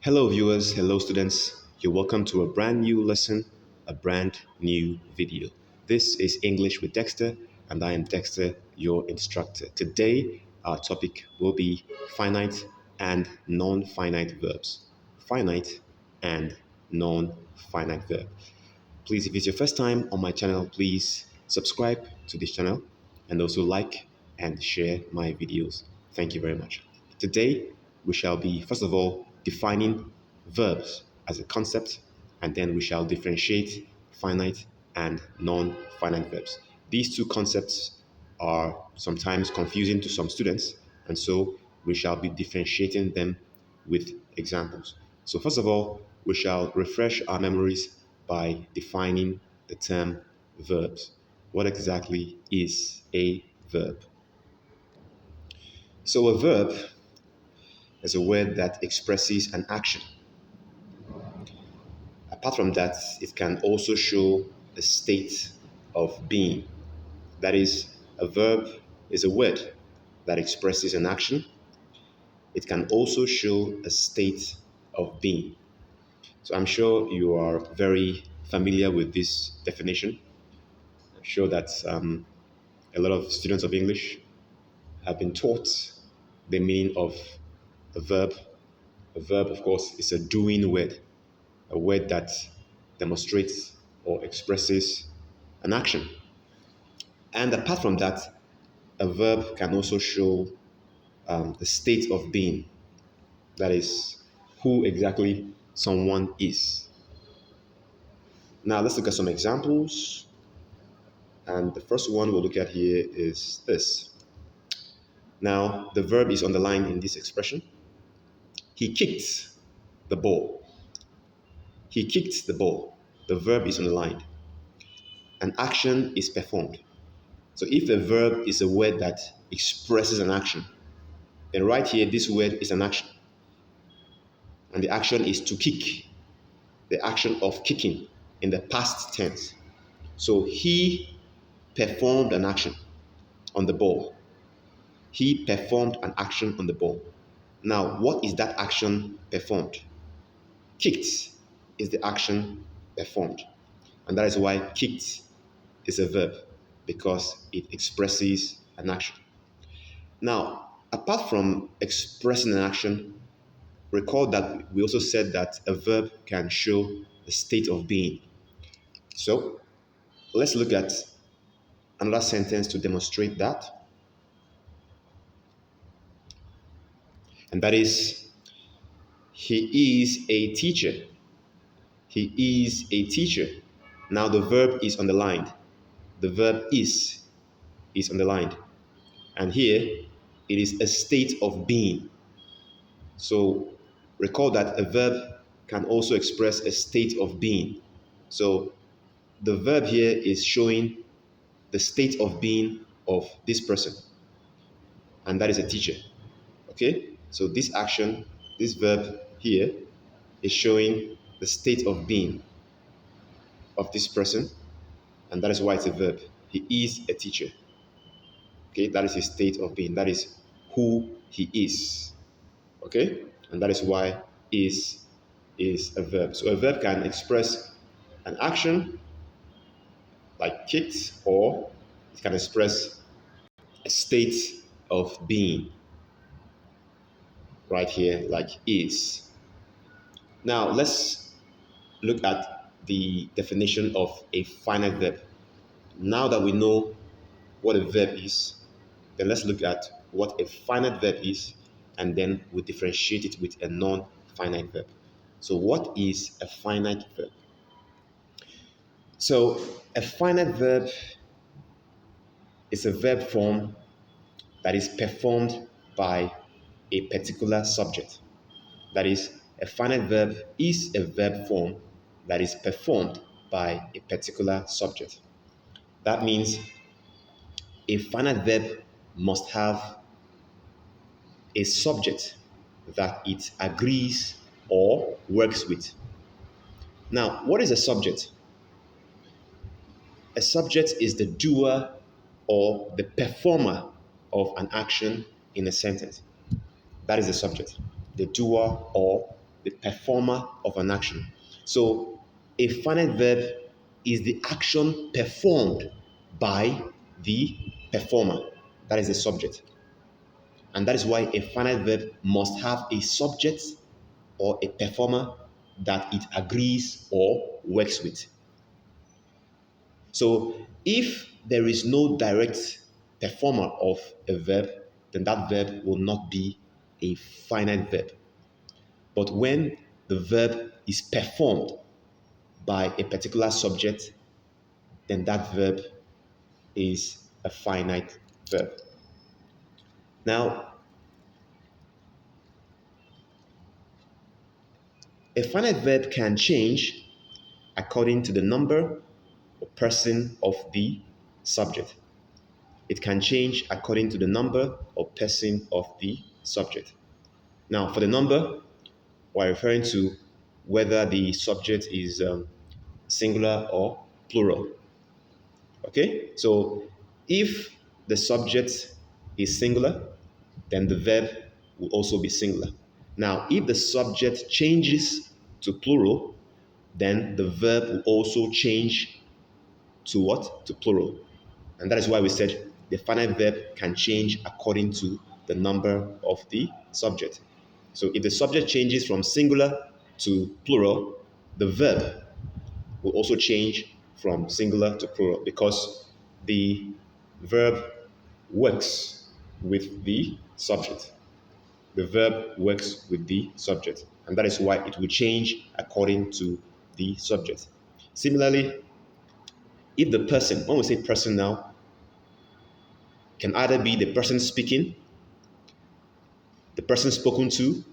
Hello, viewers. Hello, students. You're welcome to a brand new lesson, a brand new video. This is English with Dexter, and I am Dexter, your instructor. Today, our topic will be finite and non finite verbs. Finite and non finite verb. Please, if it's your first time on my channel, please subscribe to this channel and also like and share my videos. Thank you very much. Today, we shall be, first of all, defining verbs as a concept, and then we shall differentiate finite and non finite verbs. These two concepts are sometimes confusing to some students, and so we shall be differentiating them with examples. So, first of all, we shall refresh our memories by defining the term verbs. What exactly is a verb? So, a verb is a word that expresses an action. Apart from that, it can also show a state of being. That is, a verb is a word that expresses an action. It can also show a state of being. So I'm sure you are very familiar with this definition. I'm sure that a lot of students of English have been taught the meaning of a verb. A verb, of course, is a doing word, a word that demonstrates or expresses an action. And apart from that, a verb can also show the state of being. That is, who exactly someone is. Now, let's look at some examples. And the first one we'll look at here is this. Now, the verb is underlined in this expression. He kicked the ball. He kicked the ball. The verb is underlined. An action is performed. So if a verb is a word that expresses an action, then right here, this word is an action. And the action is to kick, the action of kicking in the past tense. So he performed an action on the ball. He performed an action on the ball. Now, what is that action performed? Kicked is the action performed. And that is why kicked is a verb, because it expresses an action. Now, apart from expressing an action, recall that we also said that a verb can show a state of being. So, let's look at another sentence to demonstrate that. And that is, he is a teacher. He is a teacher. Now the verb is underlined. The verb is underlined. And here it is a state of being. So recall that a verb can also express a state of being. So the verb here is showing the state of being of this person, and that is a teacher. Okay? So this action, this verb here, is showing the state of being of this person, and that is why it's a verb. He is a teacher. Okay? That is his state of being. That is who he is. Okay? And that is why is a verb. So a verb can express an action like kicked, or it can express a state of being right here like is. Now let's look at the definition of a finite verb. Now that we know what a verb is, then let's look at what a finite verb is, and then we differentiate it with a non-finite verb. So what is a finite verb? So a finite verb is a verb form that is performed by a particular subject. That is, a finite verb is a verb form that is performed by a particular subject. That means a finite verb must have a subject that it agrees or works with. Now, what is a subject? A subject is the doer or the performer of an action in a sentence. That is the subject, the doer or the performer of an action. So a finite verb is the action performed by the performer. That is the subject. And that is why a finite verb must have a subject or a performer that it agrees or works with. So if there is no direct performer of a verb, then that verb will not be a finite verb. But when the verb is performed by a particular subject, then that verb is a finite verb. Now, a finite verb can change according to the number or person of the subject. It can change according to the number or person of the subject. Now, for the number, we're referring to whether the subject is singular or plural. Okay, so if the subject is singular, then the verb will also be singular. Now, if the subject changes to plural, then the verb will also change to what? To plural. And that is why we said the finite verb can change according to the number of the subject. So if the subject changes from singular to plural, the verb will also change from singular to plural because the verb works with the subject. The verb works with the subject, and that is why it will change according to the subject. Similarly, if the person, when we say person now, can either be the person speaking, the person spoken to,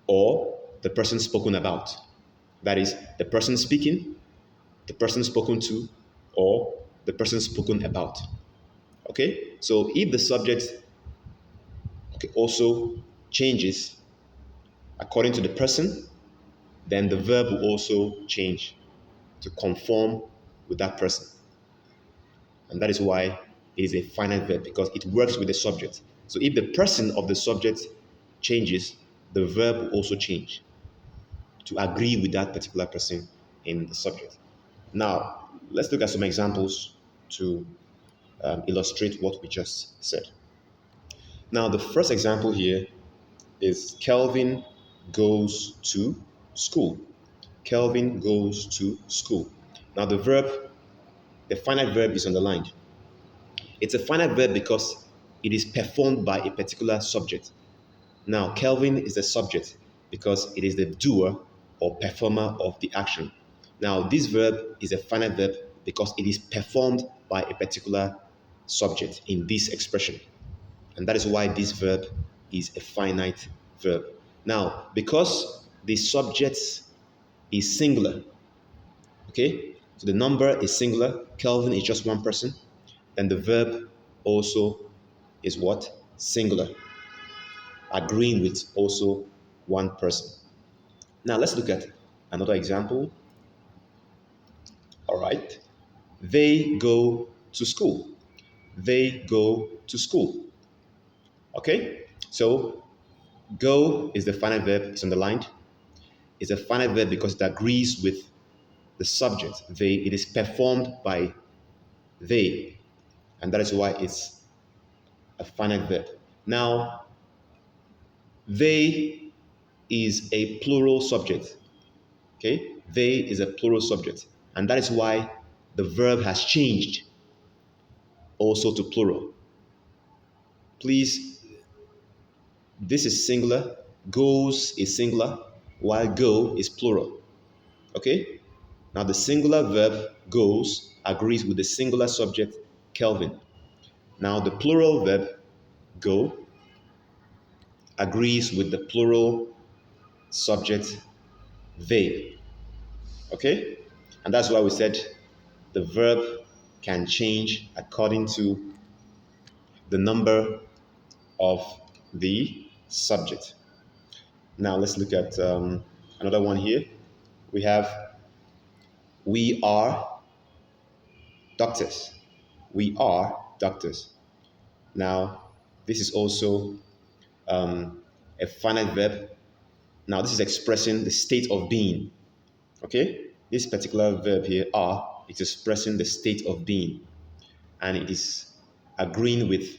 or the person spoken about. That is, the person speaking, the person spoken to, or the person spoken about. Okay? So if the subject also changes according to the person, then the verb will also change to conform with that person. And that is why it is a finite verb, because it works with the subject. So if the person of the subject changes, the verb will also change to agree with that particular person in the subject. Now, let's look at some examples to illustrate what we just said. Now, the first example here is Kelvin goes to school. Kelvin goes to school. Now, the finite verb is underlined. It's a finite verb because it is performed by a particular subject. Now, Kelvin is the subject because it is the doer or performer of the action. Now, this verb is a finite verb because it is performed by a particular subject in this expression. And that is why this verb is a finite verb. Now, because the subject is singular, okay, so the number is singular, Kelvin is just one person, then the verb also is what? Singular, agreeing with also one person. Now let's look at another example. All right. They go to school. They go to school. Okay? So go is the finite verb, it's underlined. It's a finite verb because it agrees with the subject. They, it is performed by they. And that is why it's a finite verb. Now, they is a plural subject. Okay? They is a plural subject. And that is why the verb has changed also to plural. Please, this is singular, goes is singular, while go is plural. Okay? Now the singular verb goes agrees with the singular subject Kelvin. Now the plural verb go agrees with the plural subject they. Okay? And that's why we said the verb can change according to the number of the subject. Now let's look at another one here. We have we are doctors. We are doctors. Now this is also a finite verb Now, this is expressing the state of being. Okay? This particular verb here, are, is expressing the state of being. And it is agreeing with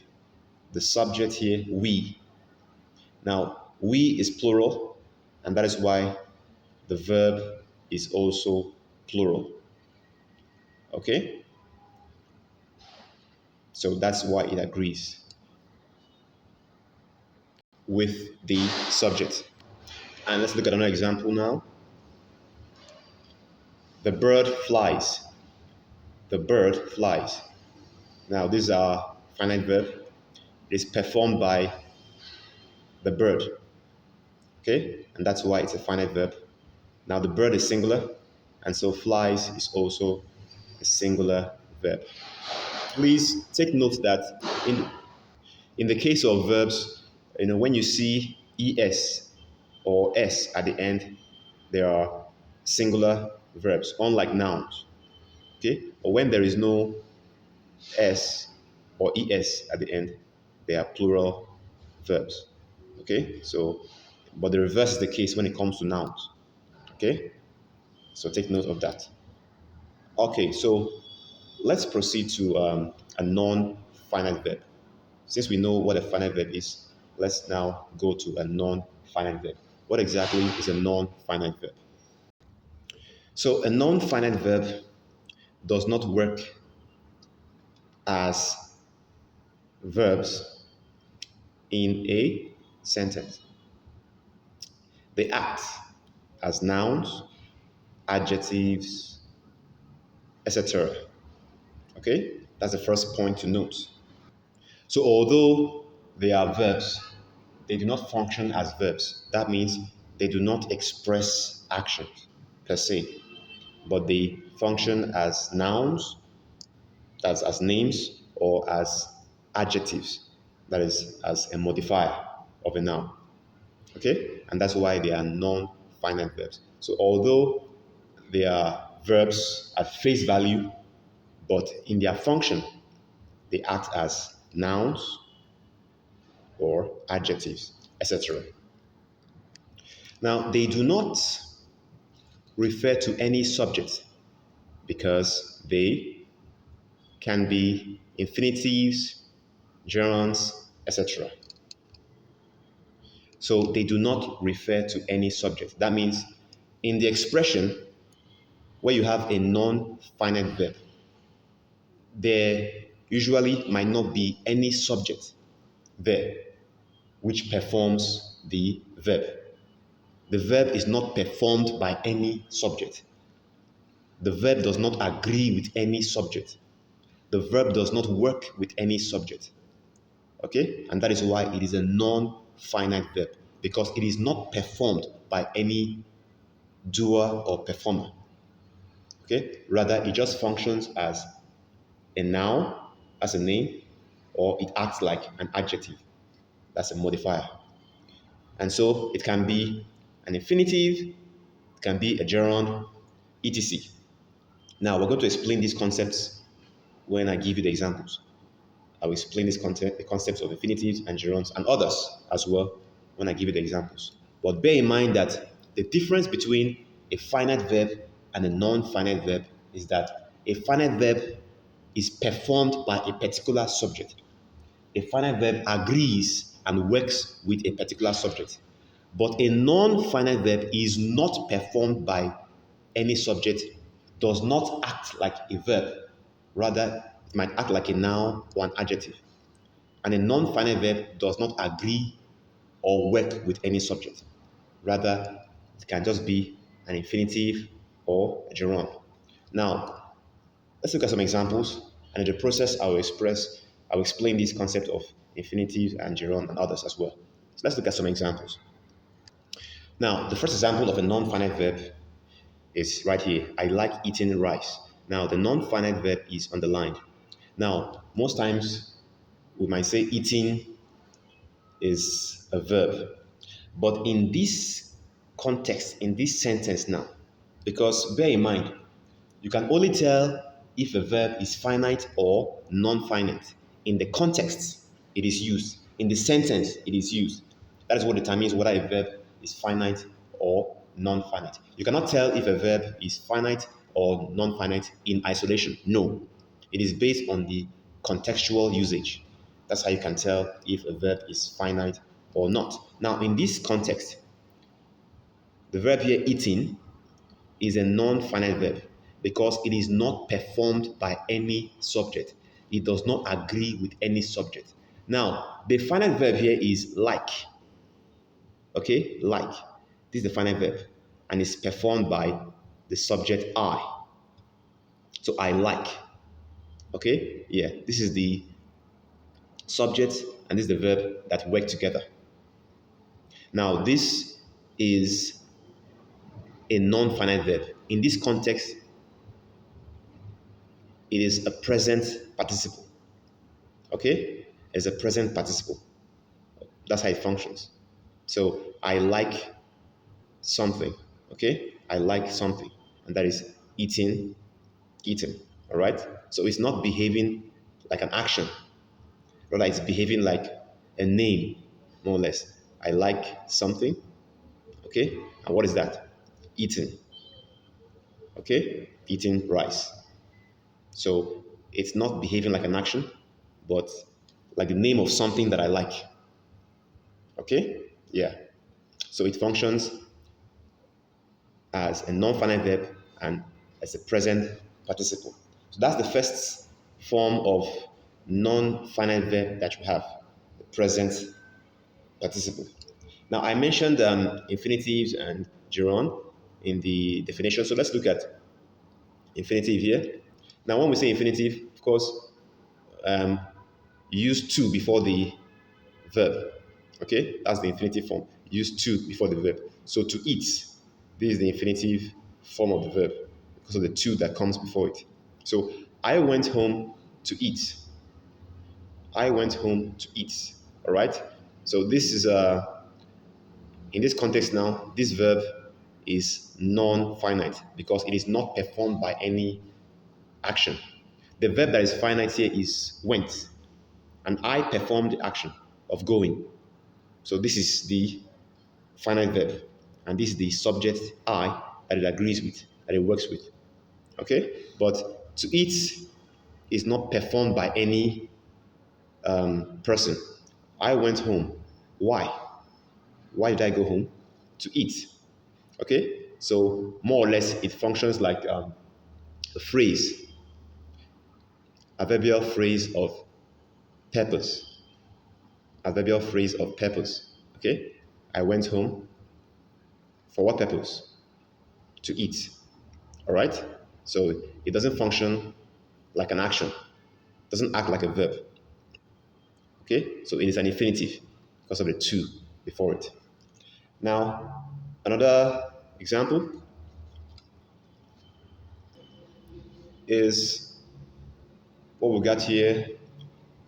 the subject here, we. Now, we is plural, and that is why the verb is also plural. Okay? So that's why it agrees with the subject. And let's look at another example now. The bird flies. The bird flies. Now, these are finite verb. It is performed by the bird. Okay? And that's why it's a finite verb. Now, the bird is singular, and so flies is also a singular verb. Please take note that in the case of verbs, when you see es or s at the end, they are singular verbs, unlike nouns. Okay? Or when there is no s or es at the end, they are plural verbs. Okay? So, but the reverse is the case when it comes to nouns. Okay? So take note of that. Okay, so let's proceed to a non-finite verb. Since we know what a finite verb is, let's now go to a non-finite verb. What exactly is a non-finite verb? So a non-finite verb does not work as verbs in a sentence. They act as nouns, adjectives, etc. Okay, that's the first point to note. So although they are verbs, they do not function as verbs. That means they do not express actions per se, but they function as nouns, that's as names, or as adjectives, that is as a modifier of a noun. Okay? And that's why they are non-finite verbs. So although they are verbs at face value, but in their function, they act as nouns or adjectives, etc. Now, they do not refer to any subject because they can be infinitives, gerunds, etc. So they do not refer to any subject. That means in the expression where you have a non-finite verb, there usually might not be any subject there which performs the verb. The verb is not performed by any subject. The verb does not agree with any subject. The verb does not work with any subject. Okay? And that is why it is a non-finite verb, because it is not performed by any doer or performer. Okay? Rather, it just functions as a noun, as a name, or it acts like an adjective. That's a modifier. And so it can be an infinitive, it can be a gerund, etc. Now, we're going to explain these concepts when I give you the examples. I will explain the concepts of infinitives and gerunds and others as well when I give you the examples. But bear in mind that the difference between a finite verb and a non-finite verb is that a finite verb is performed by a particular subject. A finite verb agrees and works with a particular subject. But a non-finite verb is not performed by any subject, does not act like a verb. Rather, it might act like a noun or an adjective. And a non-finite verb does not agree or work with any subject. Rather, it can just be an infinitive or a gerund. Now, let's look at some examples, and in the process, I will explain this concept of infinitive and gerund and others as well. So let's look at some examples. Now, the first example of a non-finite verb is right here. I like eating rice. Now, the non-finite verb is underlined. Now, most times we might say eating is a verb. But in this context, in this sentence now, because bear in mind, you can only tell if a verb is finite or non-finite in the context it is used, in the sentence it is used. That is what determines whether a verb is finite or non-finite. You cannot tell if a verb is finite or non-finite in isolation. No, it is based on the contextual usage. That's how you can tell if a verb is finite or not. Now, in this context, the verb here, eating, is a non-finite verb because it is not performed by any subject. It does not agree with any subject. Now, the finite verb here is like. Okay, like. This is the finite verb and it's performed by the subject I. So I like. Okay, yeah, this is the subject and this is the verb that work together. Now, this is a non-finite verb. In this context, it is a present participle. Okay, it's a present participle. That's how it functions. So I like something. Okay, I like something, and that is eating, eating. All right. So it's not behaving like an action. Rather, it's behaving like a name, more or less. I like something. Okay, and what is that? Eating. Okay, eating rice. So it's not behaving like an action, but like the name of something that I like. Okay, yeah. So it functions as a non-finite verb and as a present participle. So that's the first form of non-finite verb that you have, the present participle. Now I mentioned infinitives and gerund in the definition. So let's look at infinitive here. Now when we say infinitive, of course, use to before the verb. Okay, that's the infinitive form. Use to before the verb. So to eat, this is the infinitive form of the verb because of the to that comes before it. So I went home to eat. I went home to eat. All right. So this is in this context now, this verb is non-finite because it is not performed by any action. The verb that is finite here is went, and I performed the action of going. So this is the finite verb, and this is the subject I that it agrees with, that it works with. Okay? But to eat is not performed by any person. I went home. Why? Why did I go home? To eat. Okay? So more or less it functions like a phrase, adverbial phrase of purpose. Adverbial phrase of purpose. Okay? I went home. For what purpose? To eat. All right? So it doesn't function like an action. It doesn't act like a verb. Okay? So it is an infinitive because of the to before it. Now, another example is what we got here.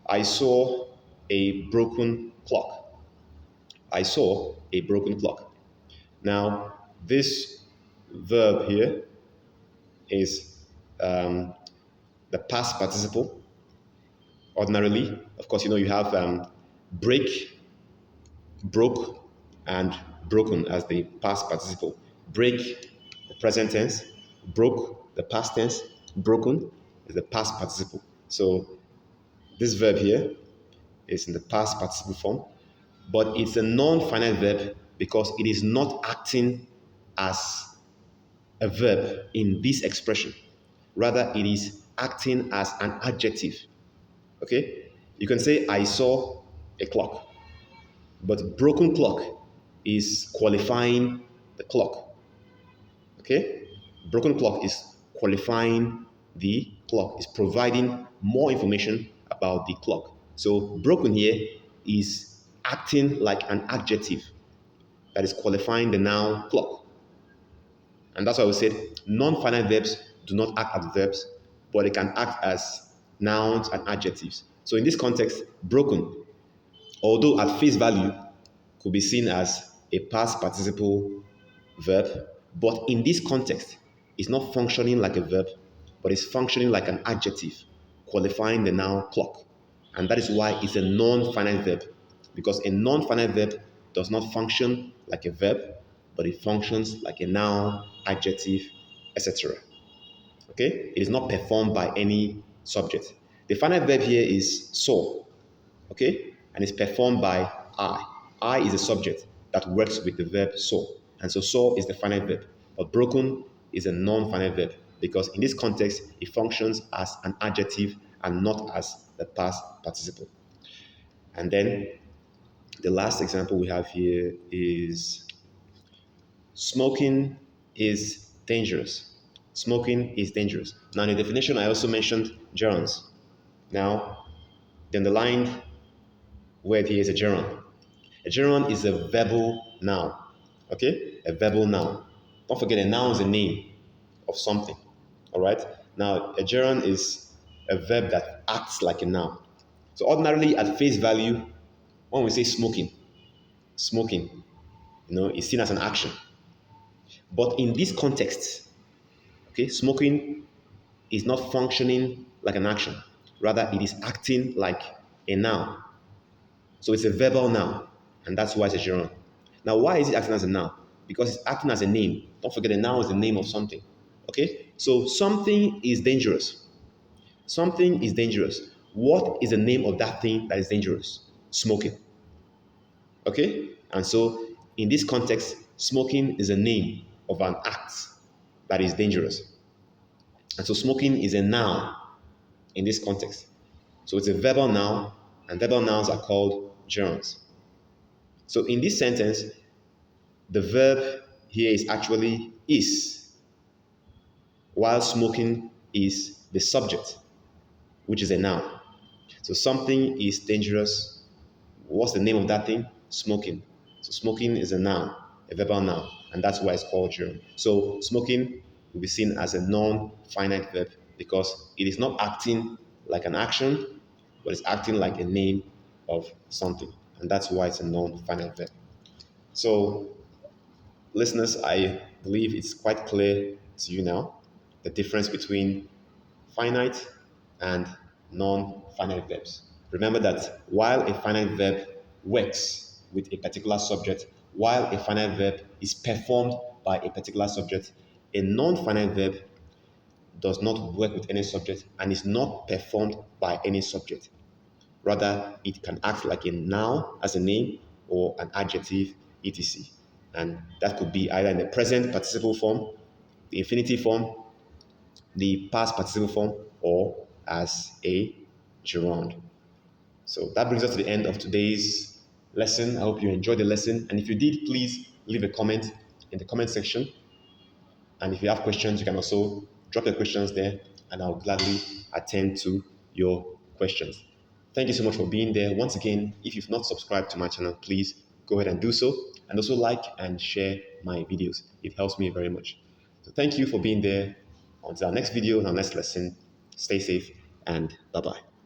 I saw a broken clock. I saw a broken clock. Now, this verb here is the past participle. Ordinarily, of course, you have break, broke, and broken as the past participle. Break, the present tense. Broke, the past tense. Broken is the past participle. So this verb here is in the past participle form, but it's a non-finite verb because it is not acting as a verb in this expression. Rather, it is acting as an adjective. Okay? You can say, I saw a clock, but broken clock is qualifying the clock. Okay? Broken clock is qualifying the clock, is providing more information about the clock. So broken here is acting like an adjective that is qualifying the noun clock. And that's why we said non-finite verbs do not act as verbs, but they can act as nouns and adjectives. So in this context, broken, although at face value could be seen as a past participle verb, but in this context, it's not functioning like a verb, but it's functioning like an adjective, qualifying the noun clock. And that is why it's a non-finite verb, because a non-finite verb does not function like a verb, but it functions like a noun, adjective, etc. Okay? It is not performed by any subject. The finite verb here is saw, okay? And it's performed by I. I is a subject that works with the verb saw. And so saw is the finite verb. But broken is a non-finite verb because in this context, it functions as an adjective and not as the past participle. And then the last example we have here is smoking is dangerous. Smoking is dangerous. Now, in the definition, I also mentioned gerunds. Now, the underlined word here is a gerund. A gerund is a verbal noun. Okay? A verbal noun. Don't forget, a noun is a name of something. All right? Now, a gerund is a verb that acts like a noun. So, ordinarily, at face value, when we say smoking, is seen as an action. But in this context, okay, smoking is not functioning like an action. Rather, it is acting like a noun. So it's a verbal noun, and that's why it's a gerund. Now, why is it acting as a noun? Because it's acting as a name. Don't forget, a noun is the name of something. Okay? So something is dangerous. Something is dangerous. What is the name of that thing that is dangerous? Smoking. Okay? And so, in this context, smoking is a name of an act that is dangerous. And so, smoking is a noun in this context. So, it's a verbal noun, and verbal nouns are called gerunds. So, in this sentence, the verb here is actually is, while smoking is the subject, which is a noun. So, something is dangerous. What's the name of that thing? Smoking. So smoking is a noun, a verbal noun, and that's why it's called gerund. So smoking will be seen as a non-finite verb because it is not acting like an action, but it's acting like a name of something, and that's why it's a non-finite verb. So listeners, I believe it's quite clear to you now the difference between finite and non-finite verbs. Remember that while a finite verb works with a particular subject, while a finite verb is performed by a particular subject, a non-finite verb does not work with any subject and is not performed by any subject. Rather, it can act like a noun as a name or an adjective, etc. And that could be either in the present participle form, the infinitive form, the past participle form, or as a gerund. So that brings us to the end of today's lesson. I hope you enjoyed the lesson. And if you did, please leave a comment in the comment section. And if you have questions, you can also drop your questions there and I'll gladly attend to your questions. Thank you so much for being there. Once again, if you've not subscribed to my channel, please go ahead and do so. And also like and share my videos. It helps me very much. So thank you for being there. Until our next video and our next lesson, stay safe and bye-bye.